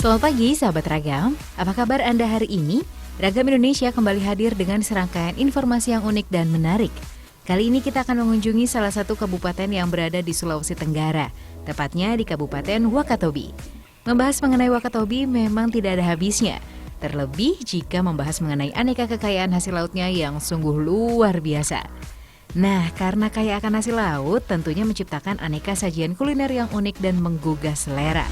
Selamat pagi sahabat Ragam, apa kabar Anda hari ini? Ragam Indonesia kembali hadir dengan serangkaian informasi yang unik dan menarik. Kali ini kita akan mengunjungi salah satu kabupaten yang berada di Sulawesi Tenggara, tepatnya di Kabupaten Wakatobi. Membahas mengenai Wakatobi memang tidak ada habisnya, terlebih jika membahas mengenai aneka kekayaan hasil lautnya yang sungguh luar biasa. Nah, karena kaya akan hasil laut, tentunya menciptakan aneka sajian kuliner yang unik dan menggugah selera.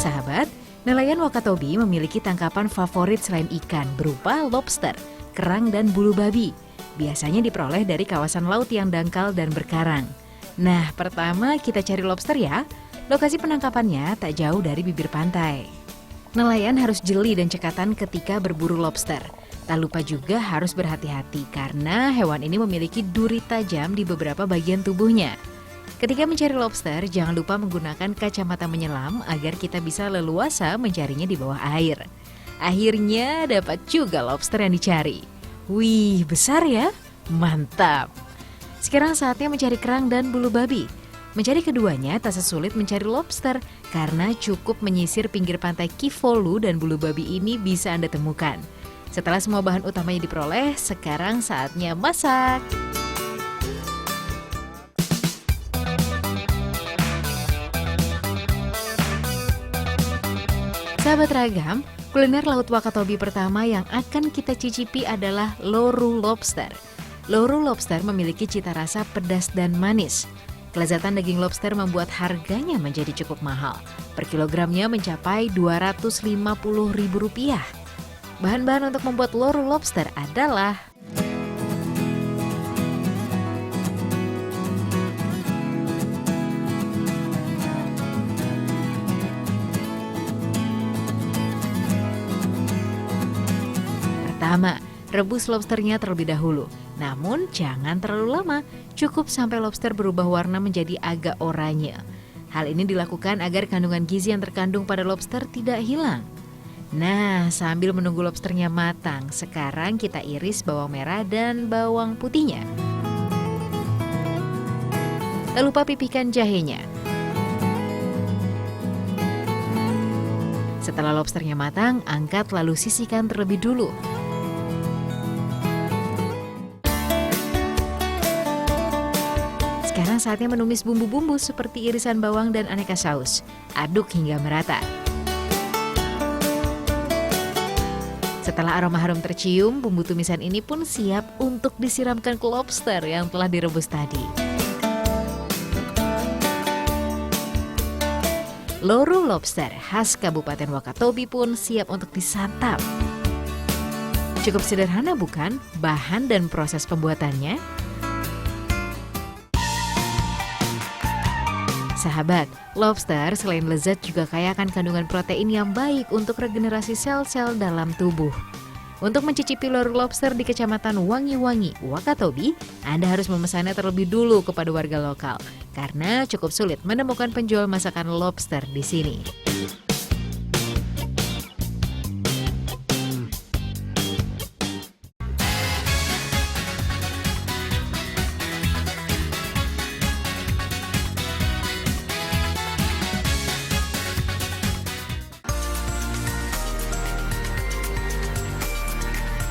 Sahabat, nelayan Wakatobi memiliki tangkapan favorit selain ikan berupa lobster, kerang, dan bulu babi. Biasanya diperoleh dari kawasan laut yang dangkal dan berkarang. Nah, pertama kita cari lobster ya. Lokasi penangkapannya tak jauh dari bibir pantai. Nelayan harus jeli dan cekatan ketika berburu lobster. Tak lupa juga harus berhati-hati karena hewan ini memiliki duri tajam di beberapa bagian tubuhnya. Ketika mencari lobster, jangan lupa menggunakan kacamata menyelam agar kita bisa leluasa mencarinya di bawah air. Akhirnya dapat juga lobster yang dicari. Wih, besar ya? Mantap! Sekarang saatnya mencari kerang dan bulu babi. Mencari keduanya tak sesulit mencari lobster karena cukup menyisir pinggir pantai Kifolu dan bulu babi ini bisa Anda temukan. Setelah semua bahan utamanya diperoleh, sekarang saatnya masak. Sahabat Ragam, kuliner laut Wakatobi pertama yang akan kita cicipi adalah loru lobster. Loru lobster memiliki cita rasa pedas dan manis. Kelezatan daging lobster membuat harganya menjadi cukup mahal. Per kilogramnya mencapai Rp250.000. Bahan-bahan untuk membuat loru lobster adalah pertama, rebus lobsternya terlebih dahulu. Namun jangan terlalu lama, cukup sampai lobster berubah warna menjadi agak oranye. Hal ini dilakukan agar kandungan gizi yang terkandung pada lobster tidak hilang. Nah, sambil menunggu lobsternya matang, sekarang kita iris bawang merah dan bawang putihnya. Tak lupa pipihkan jahenya. Setelah lobsternya matang, angkat lalu sisihkan terlebih dulu. Sekarang saatnya menumis bumbu-bumbu seperti irisan bawang dan aneka saus. Aduk hingga merata. Setelah aroma harum tercium, bumbu tumisan ini pun siap untuk disiramkan ke lobster yang telah direbus tadi. Loru lobster khas Kabupaten Wakatobi pun siap untuk disantap. Cukup sederhana bukan? Bahan dan proses pembuatannya? Sahabat, lobster selain lezat juga kaya akan kandungan protein yang baik untuk regenerasi sel-sel dalam tubuh. Untuk mencicipi loru lobster di Kecamatan Wangi-Wangi, Wakatobi, Anda harus memesannya terlebih dulu kepada warga lokal karena cukup sulit menemukan penjual masakan lobster di sini.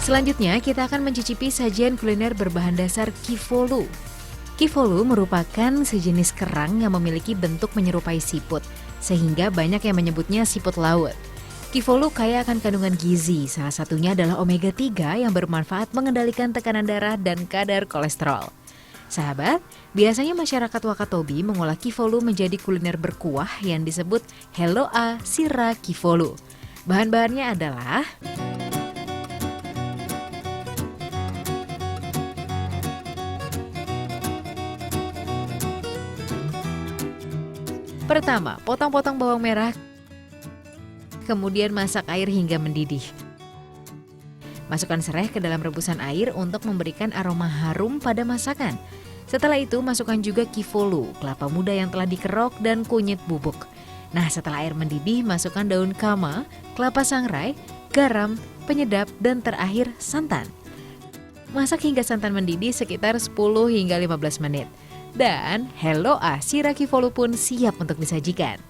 Selanjutnya, kita akan mencicipi sajian kuliner berbahan dasar Kifolu. Kifolu merupakan sejenis kerang yang memiliki bentuk menyerupai siput, sehingga banyak yang menyebutnya siput laut. Kifolu kaya akan kandungan gizi, salah satunya adalah omega 3 yang bermanfaat mengendalikan tekanan darah dan kadar kolesterol. Sahabat, biasanya masyarakat Wakatobi mengolah Kifolu menjadi kuliner berkuah yang disebut Heloa Sira Kifolu. Bahan-bahannya adalah pertama, potong-potong bawang merah, kemudian masak air hingga mendidih. Masukkan serai ke dalam rebusan air untuk memberikan aroma harum pada masakan. Setelah itu, masukkan juga Kifolu, kelapa muda yang telah dikerok, dan kunyit bubuk. Nah, setelah air mendidih, masukkan daun kama, kelapa sangrai, garam, penyedap, dan terakhir santan. Masak hingga santan mendidih sekitar 10 hingga 15 menit. Dan Heloa Siraki Volu pun siap untuk disajikan.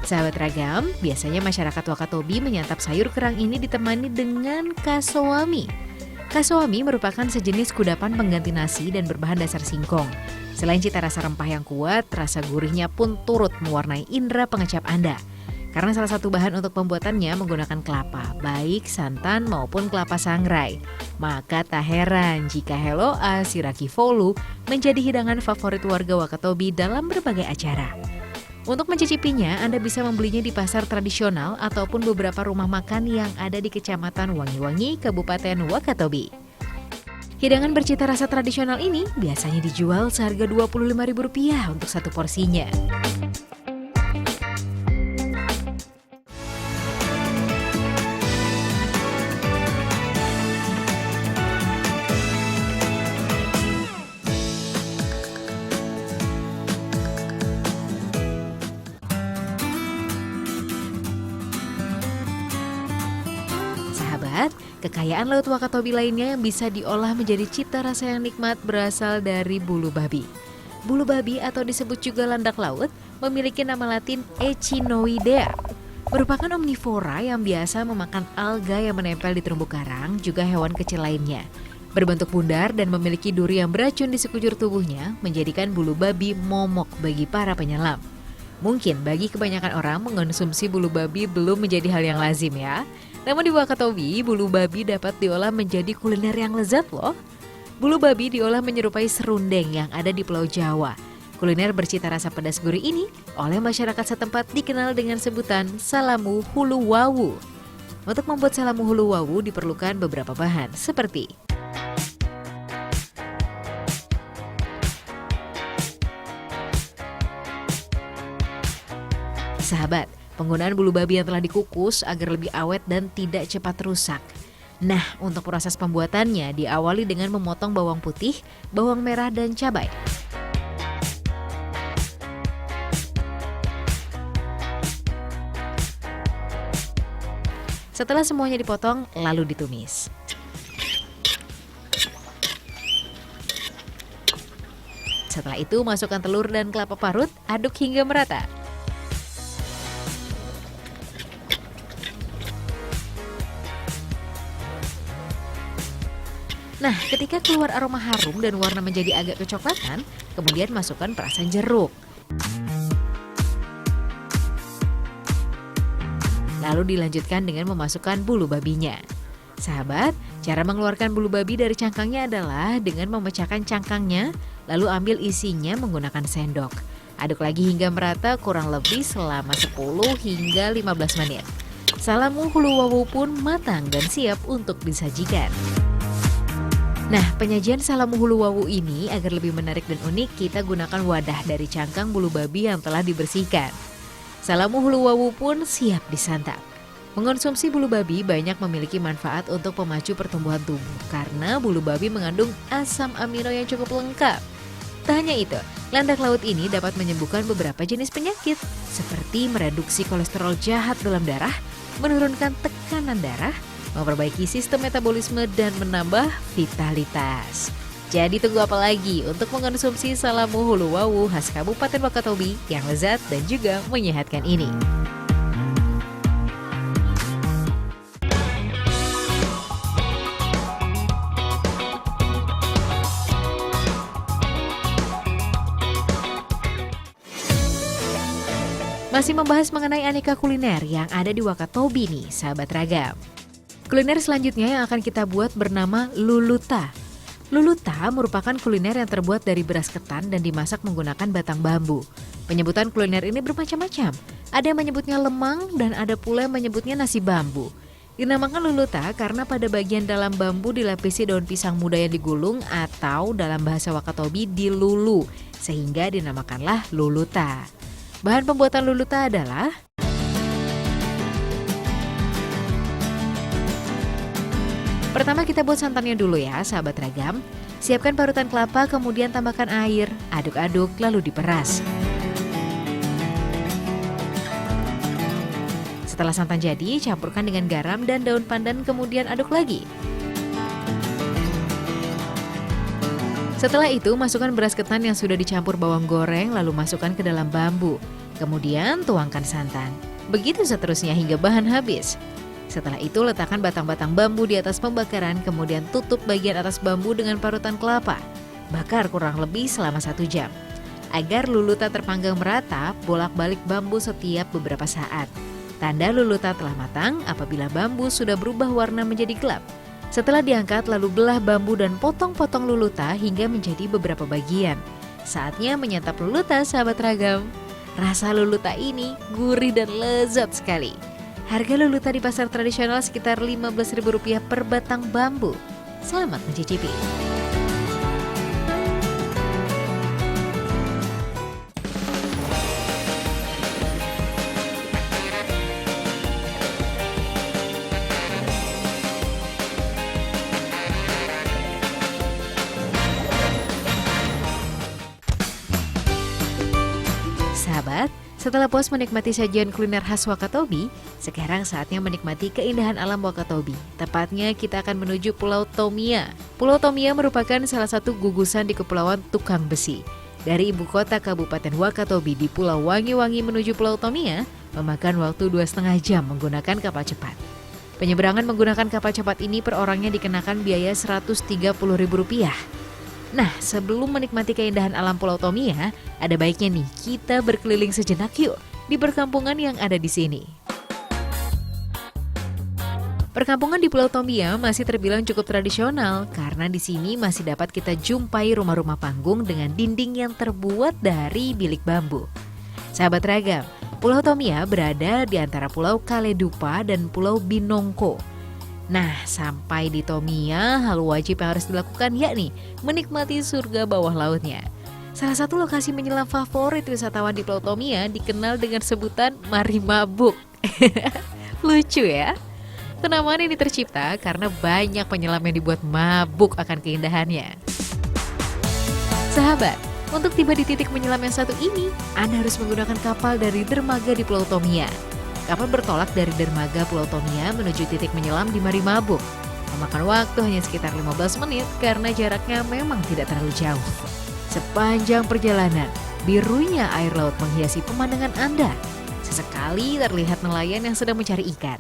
Sahabat Ragam, biasanya masyarakat Wakatobi menyantap sayur kerang ini ditemani dengan kasowami. Kasowami merupakan sejenis kudapan pengganti nasi dan berbahan dasar singkong. Selain cita rasa rempah yang kuat, rasa gurihnya pun turut mewarnai indera pengecap Anda. Karena salah satu bahan untuk pembuatannya menggunakan kelapa, baik santan maupun kelapa sangrai. Maka tak heran jika Heloa Siraki Volu menjadi hidangan favorit warga Wakatobi dalam berbagai acara. Untuk mencicipinya, Anda bisa membelinya di pasar tradisional ataupun beberapa rumah makan yang ada di Kecamatan Wangi-Wangi, Kabupaten Wakatobi. Hidangan bercita rasa tradisional ini biasanya dijual seharga Rp25.000 untuk satu porsinya. Sahabat, kekayaan laut Wakatobi lainnya yang bisa diolah menjadi cita rasa yang nikmat berasal dari bulu babi. Bulu babi atau disebut juga landak laut memiliki nama latin Echinoidea. Merupakan omnivora yang biasa memakan alga yang menempel di terumbu karang, juga hewan kecil lainnya. Berbentuk bundar dan memiliki duri yang beracun di sekujur tubuhnya menjadikan bulu babi momok bagi para penyelam. Mungkin bagi kebanyakan orang mengonsumsi bulu babi belum menjadi hal yang lazim ya. Namun di Wakatobi, bulu babi dapat diolah menjadi kuliner yang lezat loh. Bulu babi diolah menyerupai serundeng yang ada di Pulau Jawa. Kuliner bercita rasa pedas gurih ini oleh masyarakat setempat dikenal dengan sebutan salamu hulu wawu. Untuk membuat salamu hulu wawu diperlukan beberapa bahan seperti sahabat, penggunaan bulu babi yang telah dikukus agar lebih awet dan tidak cepat rusak. Nah, untuk proses pembuatannya diawali dengan memotong bawang putih, bawang merah, dan cabai. Setelah semuanya dipotong, lalu ditumis. Setelah itu, masukkan telur dan kelapa parut, aduk hingga merata. Nah, ketika keluar aroma harum dan warna menjadi agak kecoklatan, kemudian masukkan perasan jeruk. Lalu dilanjutkan dengan memasukkan bulu babinya. Sahabat, cara mengeluarkan bulu babi dari cangkangnya adalah dengan memecahkan cangkangnya, lalu ambil isinya menggunakan sendok. Aduk lagi hingga merata kurang lebih selama 10 hingga 15 menit. Salamu hulu wawu pun matang dan siap untuk disajikan. Nah, penyajian salamu hulu wawu ini agar lebih menarik dan unik, kita gunakan wadah dari cangkang bulu babi yang telah dibersihkan. Salamu hulu wawu pun siap disantap. Mengonsumsi bulu babi banyak memiliki manfaat untuk pemacu pertumbuhan tubuh karena bulu babi mengandung asam amino yang cukup lengkap. Tak hanya itu, landak laut ini dapat menyembuhkan beberapa jenis penyakit seperti mereduksi kolesterol jahat dalam darah, menurunkan tekanan darah, memperbaiki sistem metabolisme, dan menambah vitalitas. Jadi tunggu apa lagi untuk mengonsumsi salamu hulu wawu khas Kabupaten Wakatobi yang lezat dan juga menyehatkan ini. Masih membahas mengenai aneka kuliner yang ada di Wakatobi nih, sahabat Ragam. Kuliner selanjutnya yang akan kita buat bernama luluta. Luluta merupakan kuliner yang terbuat dari beras ketan dan dimasak menggunakan batang bambu. Penyebutan kuliner ini bermacam-macam. Ada yang menyebutnya lemang dan ada pula yang menyebutnya nasi bambu. Dinamakan luluta karena pada bagian dalam bambu dilapisi daun pisang muda yang digulung atau dalam bahasa Wakatobi dilulu, sehingga dinamakanlah luluta. Bahan pembuatan luluta adalah pertama kita buat santannya dulu ya sahabat Ragam. Siapkan parutan kelapa, kemudian tambahkan air, aduk-aduk lalu diperas. Setelah santan jadi, campurkan dengan garam dan daun pandan kemudian aduk lagi. Setelah itu, masukkan beras ketan yang sudah dicampur bawang goreng lalu masukkan ke dalam bambu. Kemudian tuangkan santan. Begitu seterusnya hingga bahan habis. Setelah itu letakkan batang-batang bambu di atas pembakaran, kemudian tutup bagian atas bambu dengan parutan kelapa. Bakar kurang lebih selama 1 jam. Agar lulutan terpanggang merata, bolak-balik bambu setiap beberapa saat. Tanda lulutan telah matang apabila bambu sudah berubah warna menjadi gelap. Setelah diangkat, lalu belah bambu dan potong-potong lulutan hingga menjadi beberapa bagian. Saatnya menyantap lulutan, sahabat ragam. Rasa lulutan ini gurih dan lezat sekali. Harga lulutan di pasar tradisional sekitar Rp15.000 per batang bambu. Selamat mencicipi. Sahabat, setelah puas menikmati sajian kuliner khas Wakatobi, sekarang saatnya menikmati keindahan alam Wakatobi. Tepatnya kita akan menuju Pulau Tomia. Pulau Tomia merupakan salah satu gugusan di Kepulauan Tukang Besi. Dari ibu kota Kabupaten Wakatobi di Pulau Wangi-Wangi menuju Pulau Tomia, memakan waktu 2,5 jam menggunakan kapal cepat. Penyeberangan menggunakan kapal cepat ini per orangnya dikenakan biaya Rp130.000. Nah, sebelum menikmati keindahan alam Pulau Tomia, ada baiknya nih kita berkeliling sejenak yuk di perkampungan yang ada di sini. Perkampungan di Pulau Tomia masih terbilang cukup tradisional karena di sini masih dapat kita jumpai rumah-rumah panggung dengan dinding yang terbuat dari bilik bambu. Sahabat ragam, Pulau Tomia berada di antara Pulau Kaledupa dan Pulau Binongko. Nah, sampai di Tomia, hal wajib yang harus dilakukan yakni menikmati surga bawah lautnya. Salah satu lokasi menyelam favorit wisatawan di Pulau Tomia dikenal dengan sebutan Mari Mabuk. Lucu ya? Penamaan ini tercipta karena banyak penyelam yang dibuat mabuk akan keindahannya. Sahabat, untuk tiba di titik menyelam yang satu ini, Anda harus menggunakan kapal dari dermaga di Pulau Tomia. Kapal bertolak dari dermaga Pulau Tomia menuju titik menyelam di Mari Mabuk. Memakan waktu hanya sekitar 15 menit karena jaraknya memang tidak terlalu jauh. Sepanjang perjalanan, birunya air laut menghiasi pemandangan Anda. Sesekali terlihat nelayan yang sedang mencari ikan.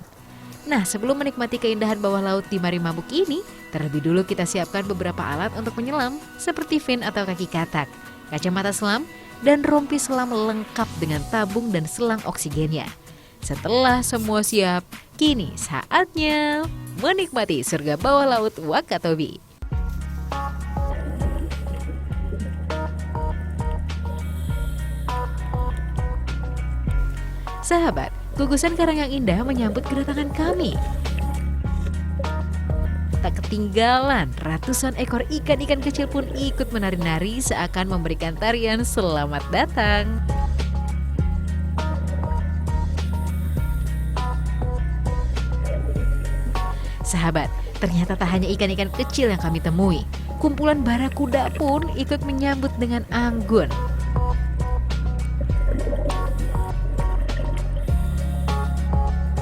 Nah, sebelum menikmati keindahan bawah laut di Mari Mabuk ini, terlebih dulu kita siapkan beberapa alat untuk menyelam seperti fin atau kaki katak, kacamata selam, dan rompi selam lengkap dengan tabung dan selang oksigennya. Setelah semua siap, kini saatnya menikmati surga bawah laut Wakatobi. Sahabat, gugusan karang yang indah menyambut kedatangan kami. Tak ketinggalan, ratusan ekor ikan-ikan kecil pun ikut menari-nari seakan memberikan tarian selamat datang. Sahabat, ternyata tak hanya ikan-ikan kecil yang kami temui. Kumpulan barakuda pun ikut menyambut dengan anggun.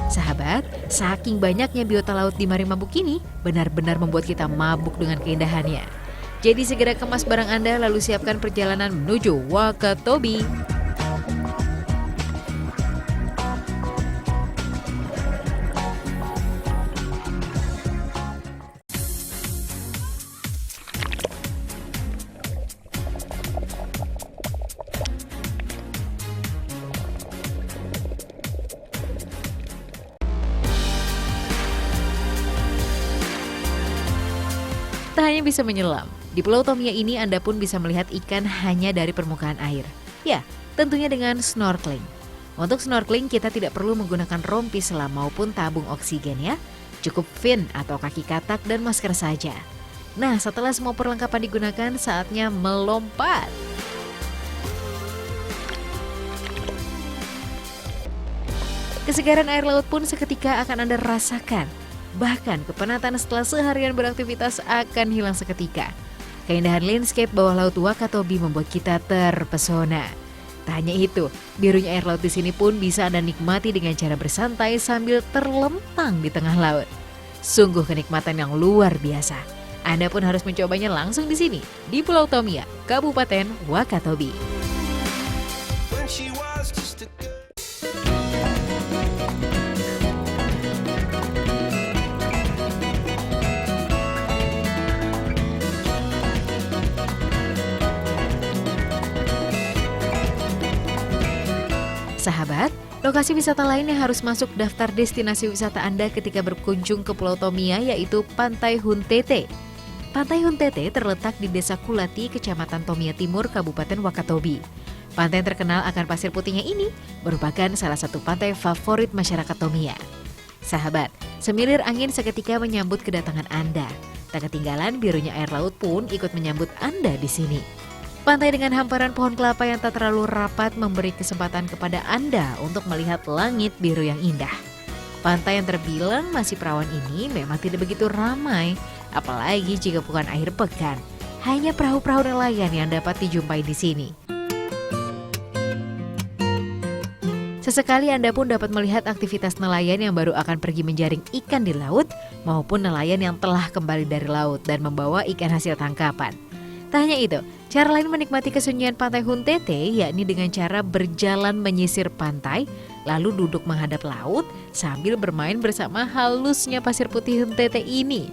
Sahabat, saking banyaknya biota laut di Mari Mabuk ini, benar-benar membuat kita mabuk dengan keindahannya. Jadi segera kemas barang Anda lalu siapkan perjalanan menuju Wakatobi. Tak hanya bisa menyelam, di Pulau Tomia ini Anda pun bisa melihat ikan hanya dari permukaan air. Ya, tentunya dengan snorkeling. Untuk snorkeling kita tidak perlu menggunakan rompi selam maupun tabung oksigen ya. Cukup fin atau kaki katak dan masker saja. Nah, setelah semua perlengkapan digunakan, saatnya melompat. Kesegaran air laut pun seketika akan Anda rasakan. Bahkan kepenatan setelah seharian beraktivitas akan hilang seketika. Keindahan landscape bawah laut Wakatobi membuat kita terpesona. Tak hanya itu, birunya air laut di sini pun bisa Anda nikmati dengan cara bersantai sambil terlentang di tengah laut. Sungguh kenikmatan yang luar biasa. Anda pun harus mencobanya langsung di sini, di Pulau Tomia, Kabupaten Wakatobi. Sahabat, lokasi wisata lain yang harus masuk daftar destinasi wisata Anda ketika berkunjung ke Pulau Tomia yaitu Pantai Huntete. Pantai Huntete terletak di Desa Kulati, Kecamatan Tomia Timur, Kabupaten Wakatobi. Pantai yang terkenal akan pasir putihnya ini merupakan salah satu pantai favorit masyarakat Tomia. Sahabat, semilir angin seketika menyambut kedatangan Anda. Tak ketinggalan birunya air laut pun ikut menyambut Anda di sini. Pantai dengan hamparan pohon kelapa yang tak terlalu rapat memberi kesempatan kepada Anda untuk melihat langit biru yang indah. Pantai yang terbilang masih perawan ini memang tidak begitu ramai, apalagi jika bukan akhir pekan. Hanya perahu-perahu nelayan yang dapat dijumpai di sini. Sesekali Anda pun dapat melihat aktivitas nelayan yang baru akan pergi menjaring ikan di laut maupun nelayan yang telah kembali dari laut dan membawa ikan hasil tangkapan. Tak hanya itu, cara lain menikmati kesunyian Pantai Huntete yakni dengan cara berjalan menyisir pantai, lalu duduk menghadap laut sambil bermain bersama halusnya pasir putih Huntete ini.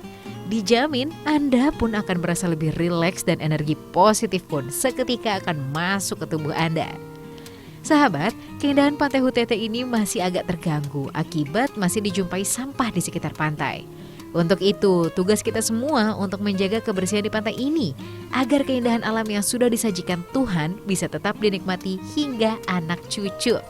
Dijamin Anda pun akan merasa lebih rileks dan energi positif pun seketika akan masuk ke tubuh Anda. Sahabat, keindahan Pantai Huntete ini masih agak terganggu akibat masih dijumpai sampah di sekitar pantai. Untuk itu, tugas kita semua untuk menjaga kebersihan di pantai ini agar keindahan alam yang sudah disajikan Tuhan bisa tetap dinikmati hingga anak cucu.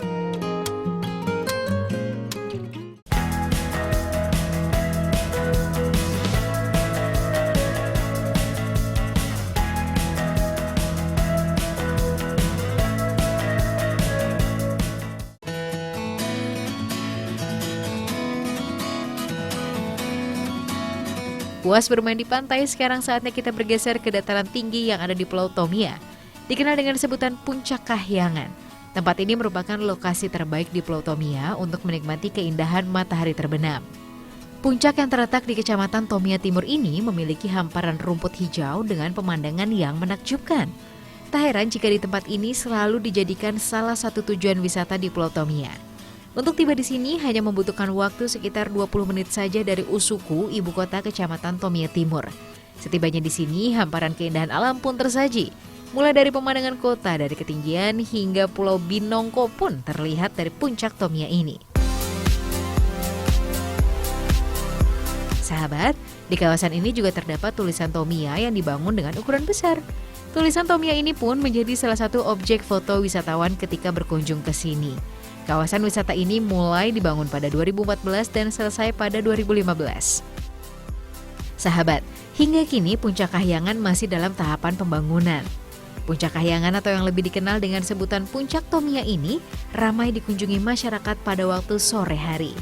Puas bermain di pantai, sekarang saatnya kita bergeser ke dataran tinggi yang ada di Pulau Tomia. Dikenal dengan sebutan Puncak Kahyangan. Tempat ini merupakan lokasi terbaik di Pulau Tomia untuk menikmati keindahan matahari terbenam. Puncak yang terletak di Kecamatan Tomia Timur ini memiliki hamparan rumput hijau dengan pemandangan yang menakjubkan. Tak heran jika di tempat ini selalu dijadikan salah satu tujuan wisata di Pulau Tomia. Untuk tiba di sini hanya membutuhkan waktu sekitar 20 menit saja dari Usuku, ibu kota Kecamatan Tomia Timur. Setibanya di sini, hamparan keindahan alam pun tersaji. Mulai dari pemandangan kota dari ketinggian hingga Pulau Binongko pun terlihat dari puncak Tomia ini. Sahabat, di kawasan ini juga terdapat tulisan Tomia yang dibangun dengan ukuran besar. Tulisan Tomia ini pun menjadi salah satu objek foto wisatawan ketika berkunjung ke sini. Kawasan wisata ini mulai dibangun pada 2014 dan selesai pada 2015. Sahabat, hingga kini Puncak Kahyangan masih dalam tahapan pembangunan. Puncak Kahyangan atau yang lebih dikenal dengan sebutan Puncak Tomia ini ramai dikunjungi masyarakat pada waktu sore hari.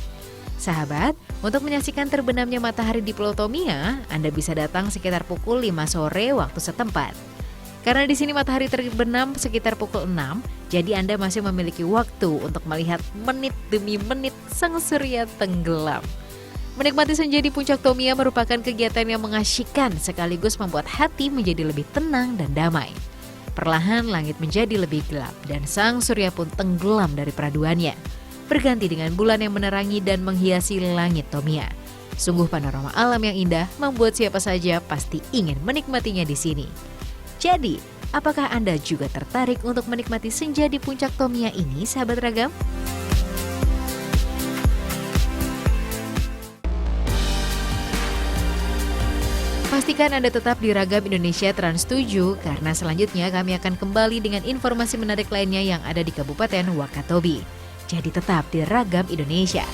Sahabat, untuk menyaksikan terbenamnya matahari di Pulau Tomia, Anda bisa datang sekitar pukul 5 sore waktu setempat. Karena di sini matahari terbenam sekitar pukul 6, jadi Anda masih memiliki waktu untuk melihat menit demi menit sang surya tenggelam. Menikmati senja di Puncak Tomia merupakan kegiatan yang mengasyikkan sekaligus membuat hati menjadi lebih tenang dan damai. Perlahan langit menjadi lebih gelap dan sang surya pun tenggelam dari peraduannya, berganti dengan bulan yang menerangi dan menghiasi langit Tomia. Sungguh panorama alam yang indah membuat siapa saja pasti ingin menikmatinya di sini. Jadi, apakah Anda juga tertarik untuk menikmati senja di Puncak Tomia ini, sahabat Ragam? Pastikan Anda tetap di Ragam Indonesia Trans 7 karena selanjutnya kami akan kembali dengan informasi menarik lainnya yang ada di Kabupaten Wakatobi. Jadi tetap di Ragam Indonesia.